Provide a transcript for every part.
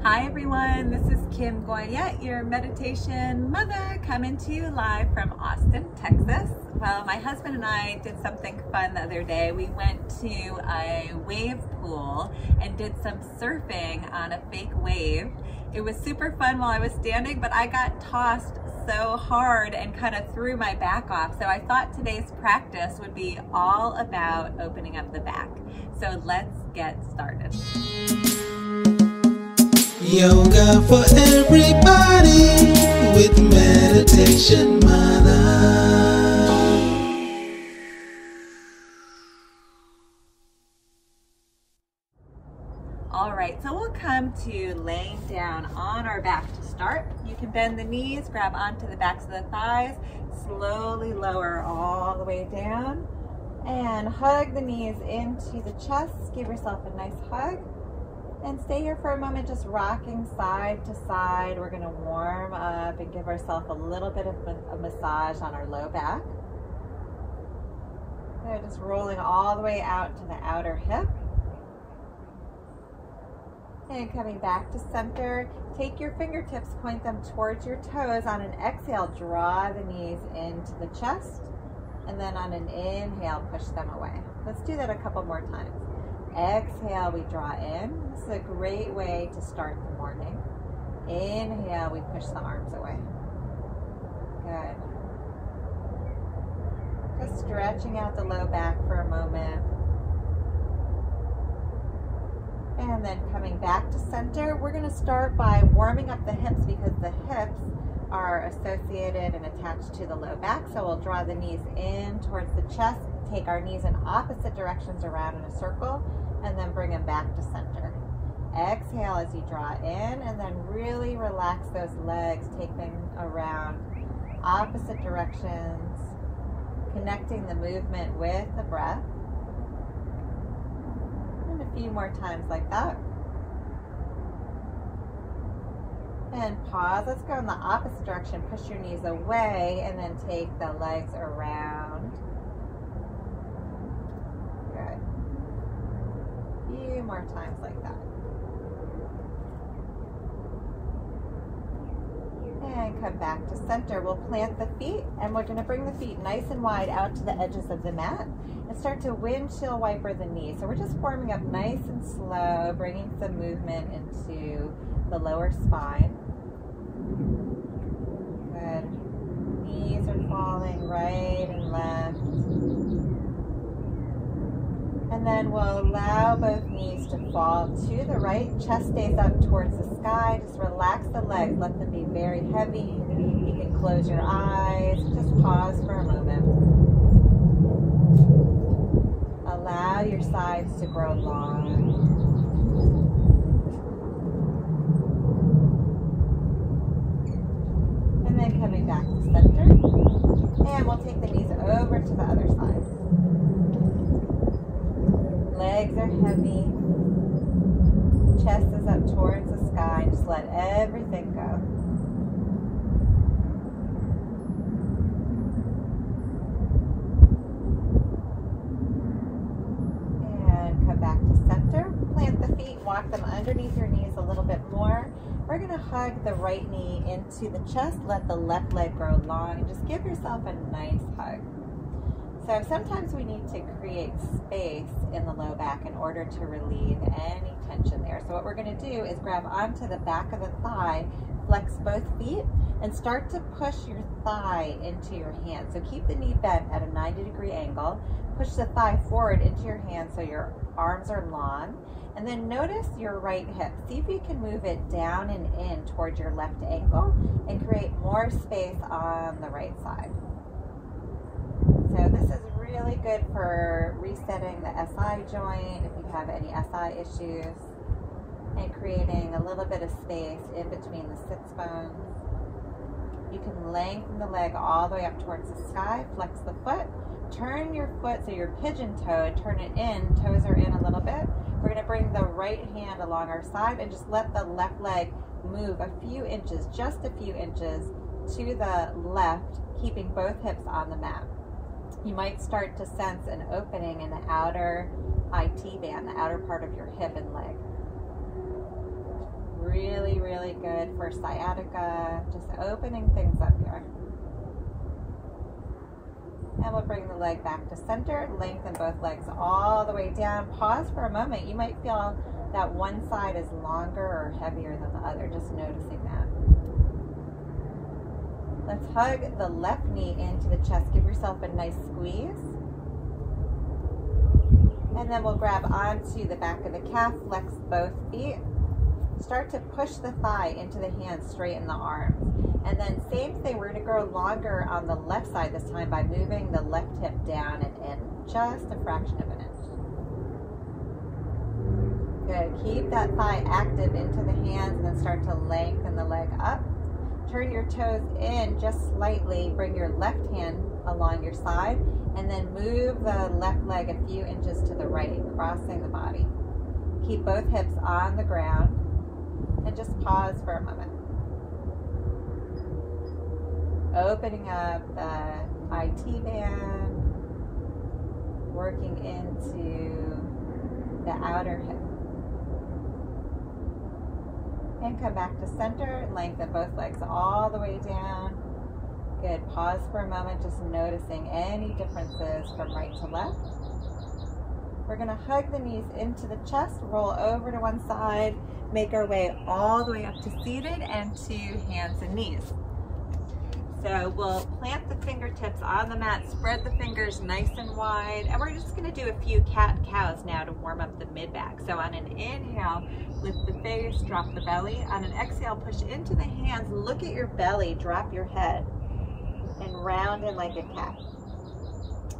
Hi everyone, this is Kim Goyette, your meditation mother, coming to you live from Austin, Texas. Well, my husband and I did something fun the other day. We went to a wave pool and did some surfing on a fake wave. It was super fun while I was standing, but I got tossed so hard and kind of threw my back off. So I thought today's practice would be all about opening up the back. So let's get started. Yoga for everybody with Meditation Mutha. All right, so we'll come to laying down on our back to start. You can bend the knees, grab onto the backs of the thighs, slowly lower all the way down, and hug the knees into the chest. Give yourself a nice hug. And stay here for a moment, just rocking side to side. We're gonna warm up and give ourselves a little bit of a massage on our low back. So just rolling all the way out to the outer hip. And coming back to center, take your fingertips, point them towards your toes. On an exhale, draw the knees into the chest. And then on an inhale, push them away. Let's do that a couple more times. Exhale, we draw in. This is a great way to start the morning. Inhale, we push the arms away. Good. Just stretching out the low back for a moment. And then coming back to center, we're going to start by warming up the hips because the hips are associated and attached to the low back. So we'll draw the knees in towards the chest, take our knees in opposite directions around in a circle, and then bring them back to center. Exhale as you draw in, and then really relax those legs, take them around opposite directions, connecting the movement with the breath. And a few more times like that. And pause. Let's go in the opposite direction. Push your knees away and then take the legs around. Good. A few more times like that. And come back to center. We'll plant the feet and we're going to bring the feet nice and wide out to the edges of the mat and start to windshield wiper the knees. So we're just forming up nice and slow, bringing some movement into the lower spine. Good. Knees are falling right and left. And then we'll allow both knees to fall to the right. Chest stays up towards the sky. Just relax the legs. Let them be very heavy. You can close your eyes. Just pause for a moment. Allow your sides to grow long. And then coming back to center. And we'll take the knees over to the other side. Legs are heavy. Chest is up towards the sky. Just let everything go. And come back to center. Plant the feet. Walk them underneath your knees a little bit more. We're going to hug the right knee into the chest. Let the left leg grow long. And just give yourself a nice hug. So sometimes we need to create space in the low back in order to relieve any tension there. So what we're going to do is grab onto the back of the thigh, flex both feet, and start to push your thigh into your hand. So keep the knee bent at a 90-degree angle. Push the thigh forward into your hand so your arms are long. And then notice your right hip. See if you can move it down and in towards your left ankle and create more space on the right side. So this is really good for resetting the SI joint if you have any SI issues and creating a little bit of space in between the sits bones. You can lengthen the leg all the way up towards the sky, flex the foot, turn your foot so you're pigeon-toed, turn it in, toes are in a little bit. We're going to bring the right hand along our side and just let the left leg move a few inches, just a few inches to the left, keeping both hips on the mat. You might start to sense an opening in the outer IT band, the outer part of your hip and leg. Really good for sciatica, just opening things up here. And we'll bring the leg back to center, lengthen both legs all the way down. Pause for a moment. You might feel that one side is longer or heavier than the other, just noticing that. Let's hug the left knee into the chest. Give yourself a nice squeeze. And then we'll grab onto the back of the calf, flex both feet. Start to push the thigh into the hands, straighten the arms. And then same thing, we're gonna grow longer on the left side this time by moving the left hip down and in, just a fraction of an inch. Good, keep that thigh active into the hands and then start to lengthen the leg up. Turn your toes in just slightly, bring your left hand along your side, and then move the left leg a few inches to the right, crossing the body. Keep both hips on the ground, and just pause for a moment. Opening up the IT band, working into the outer hip. And come back to center, lengthen both legs all the way down. Good, pause for a moment, just noticing any differences from right to left. We're gonna hug the knees into the chest, roll over to one side, make our way all the way up to seated and to hands and knees. So we'll plant the fingertips on the mat, spread the fingers nice and wide, and we're just gonna do a few cat and cows now to warm up the mid-back. So on an inhale, lift the face, drop the belly. On an exhale, push into the hands, look at your belly, drop your head, and round in like a cat.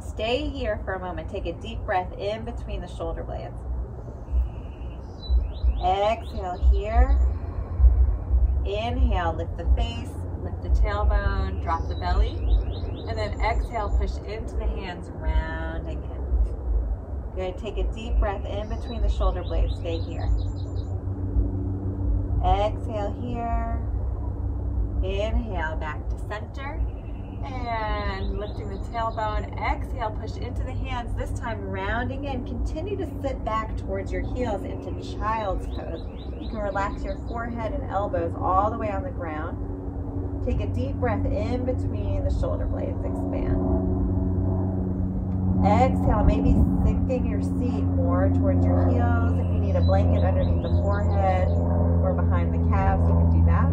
Stay here for a moment. Take a deep breath in between the shoulder blades. Exhale here. Inhale, lift the face, lift the tailbone, drop the belly. And then exhale, push into the hands, rounding in. Good, take a deep breath in between the shoulder blades. Stay here. Exhale here. Inhale, back to center. And lifting the tailbone, exhale, push into the hands, this time rounding in. Continue to sit back towards your heels into child's pose. You can relax your forehead and elbows all the way on the ground. Take a deep breath in between the shoulder blades, expand. Exhale, maybe sinking your seat more towards your heels. If you need a blanket underneath the forehead or behind the calves, you can do that.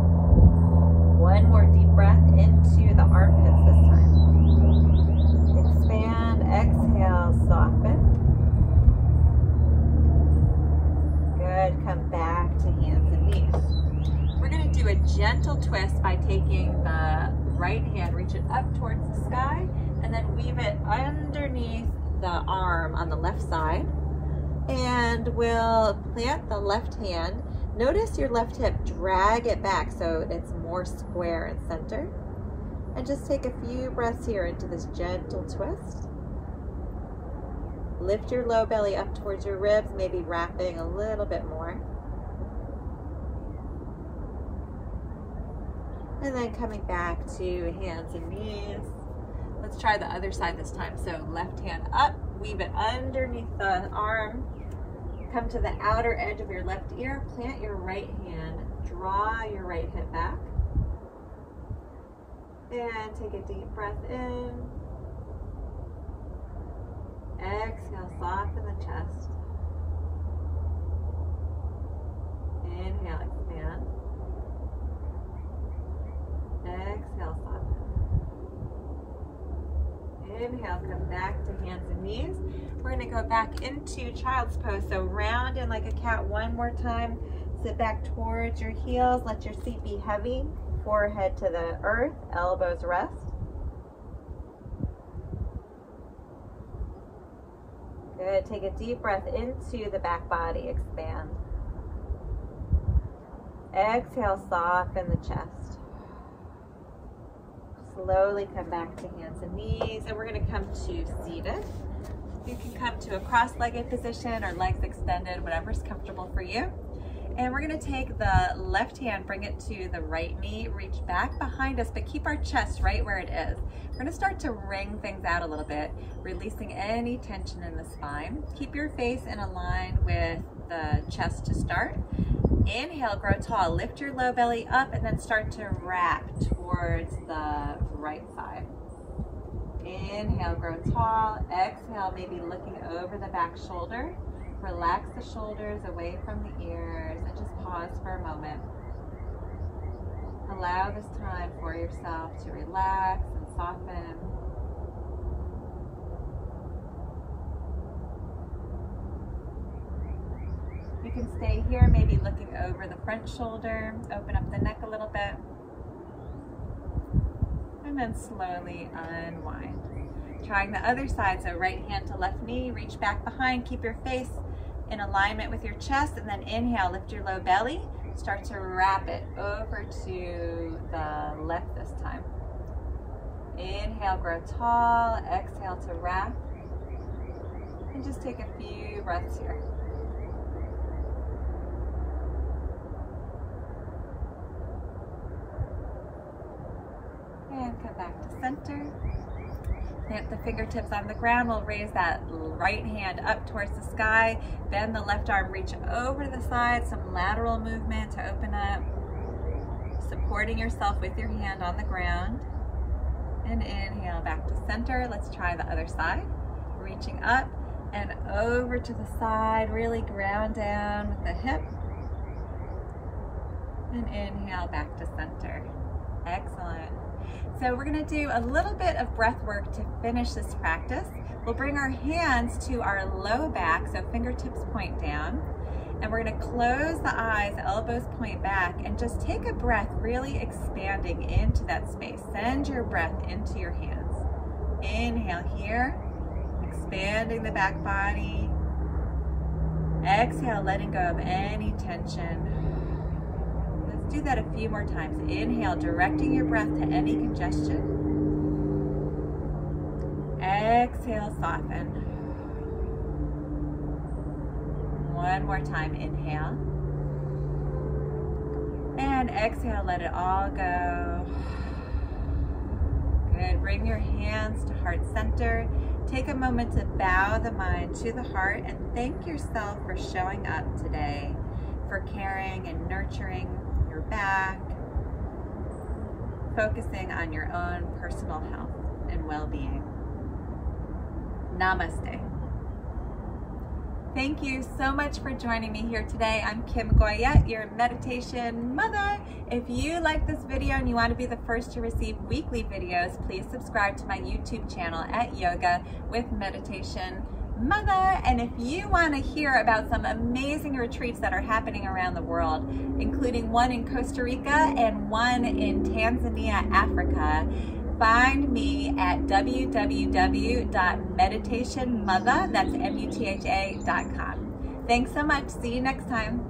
One more deep breath into the armpits this time. Expand, exhale, soften. Good, come back to hands and knees. We're gonna do a gentle twist by taking the right hand, reach it up towards the sky, and then weave it underneath the arm on the left side. And we'll plant the left hand. Notice your left hip, drag it back so it's more square and center. And just take a few breaths here into this gentle twist. Lift your low belly up towards your ribs, maybe wrapping a little bit more. And then coming back to hands and knees. Let's try the other side this time. So left hand up, weave it underneath the arm. Come to the outer edge of your left ear, plant your right hand, draw your right hip back. And take a deep breath in. Exhale, soften the chest. Inhale, expand. Exhale, soften. Inhale, come back to hands and knees. We're going to go back into child's pose. So round in like a cat one more time. Sit back towards your heels. Let your seat be heavy. Forehead to the earth. Elbows rest. Good. Take a deep breath into the back body. Expand. Exhale, soften the chest. Slowly come back to hands and knees. And we're going to come to seated. You can come to a cross-legged position or legs extended, whatever's comfortable for you. And we're gonna take the left hand, bring it to the right knee, reach back behind us, but keep our chest right where it is. We're gonna start to wring things out a little bit, releasing any tension in the spine. Keep your face in a line with the chest to start. Inhale, grow tall. Lift your low belly up and then start to wrap towards the right side. Inhale, grow tall. Exhale, maybe looking over the back shoulder. Relax the shoulders away from the ears and just pause for a moment. Allow this time for yourself to relax and soften. You can stay here, maybe looking over the front shoulder, open up the neck a little bit, and then slowly unwind. Trying the other side, so right hand to left knee, reach back behind, keep your face in alignment with your chest, and then inhale, lift your low belly, start to wrap it over to the left this time. Inhale, grow tall, exhale to wrap, and just take a few breaths here. And come back to center. Plant the fingertips on the ground. We'll raise that right hand up towards the sky. Bend the left arm, reach over to the side. Some lateral movement to open up. Supporting yourself with your hand on the ground. And inhale back to center. Let's try the other side. Reaching up and over to the side. Really ground down with the hip. And inhale back to center. Excellent. So we're going to do a little bit of breath work to finish this practice. We'll bring our hands to our low back, so fingertips point down. And we're going to close the eyes, elbows point back, and just take a breath, really expanding into that space. Send your breath into your hands. Inhale here, expanding the back body. Exhale, letting go of any tension. Do that a few more times. Inhale, directing your breath to any congestion. Exhale, soften. One more time, inhale. And exhale, let it all go. Good, bring your hands to heart center. Take a moment to bow the mind to the heart and thank yourself for showing up today, for caring and nurturing your back, focusing on your own personal health and well-being. Namaste. Thank you so much for joining me here today. I'm Kim Goyette, your meditation mother. If you like this video and you want to be the first to receive weekly videos, please subscribe to my YouTube channel at Yoga with Meditation Mutha. And if you want to hear about some amazing retreats that are happening around the world, including one in Costa Rica and one in Tanzania, Africa, find me at www.meditationmutha.com. Thanks so much. See you next time.